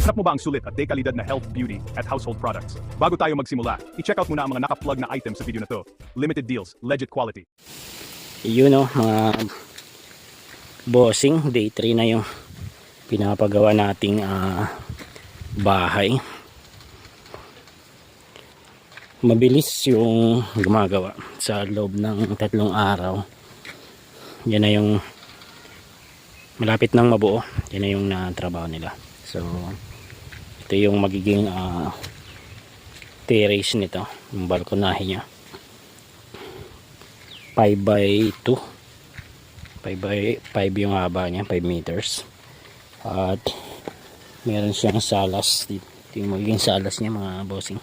Hanap mo ba ang sulit at dekalidad na health, beauty, at household products? Bago tayo magsimula, i-check out muna ang mga naka-plug na items sa video na to. Limited deals, legit quality. Yun o, mga bossing, day 3 na yung pinapagawa nating bahay. Mabilis yung gumagawa sa loob ng 3 araw. Yan na yung malapit nang mabuo. Yan na yung trabaho nila. So ito yung magiging terrace nito, yung balkonahe nya. 5x2, 5x5 yung haba nya, 5 meters. At meron siyang salas. Ito yung magiging salas nya, mga bossing.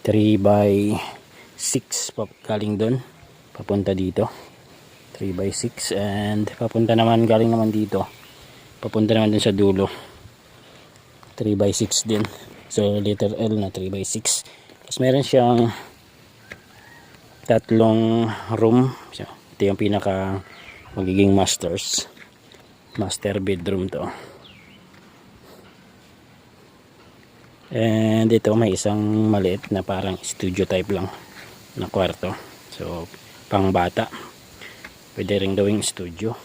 3x6 galing doon papunta dito, 3x6, and papunta naman, galing naman dito papunta naman dun sa dulo, 3x6 din. So letter L na 3x6. Tapos meron siyang 3 room. So, ito yung pinaka magiging master bedroom to. And ito may isang maliit na parang studio type lang na kwarto. So pang bata, pwede rin gawing studio.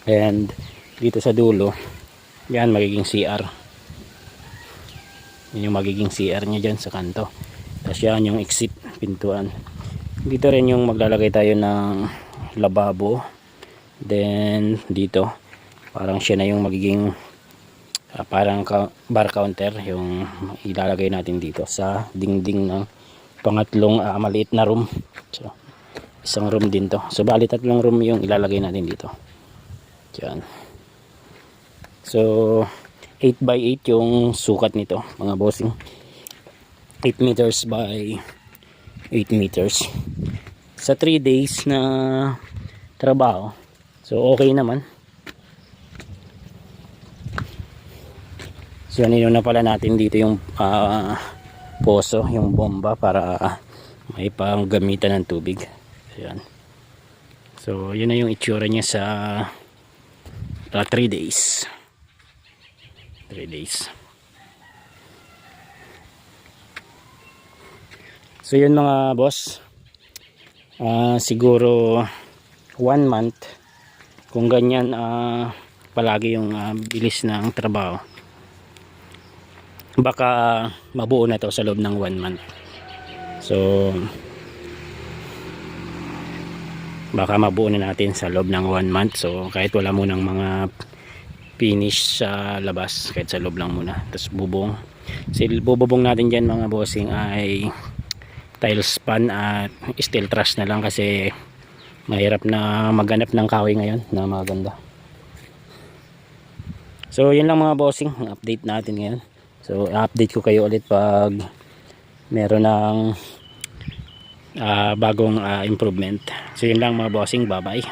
And dito sa dulo, yan magiging CR. Yan yung magiging CR nya dyan sa kanto. Tapos yan yung exit, pintuan. Dito rin yung maglalagay tayo ng lababo. Then dito parang siya na yung magiging parang bar counter, yung ilalagay natin dito sa dingding ng pangatlong maliit na room. So isang room din to. So bali 3 room yung ilalagay natin dito. Diyan. So 8x8 yung sukat nito, mga bossing. 8 meters by 8 meters. Sa 3 days na trabaho, so okay naman. So yun na pala natin dito yung poso, yung bomba para may panggamitan ng tubig. Ayan. So yun na yung itsura niya sa 3 days. 3 days. So yun mga boss, siguro 1 month kung ganyan palagi yung bilis ng trabaho, baka mabuo na to sa loob ng 1 month. So baka mabuo na natin sa loob ng 1 month. So kahit wala munang mga finish sa labas, kahit sa loob lang muna. Tapos bubong, bubong natin dyan mga bossing ay tiles pan at steel truss na lang, kasi mahirap na maghanap ng kahoy ngayon na maganda. So yun lang mga bossing, ang update natin ngayon. So update ko kayo ulit pag meron ng bagong improvement. So yun lang mga bossing, bye bye.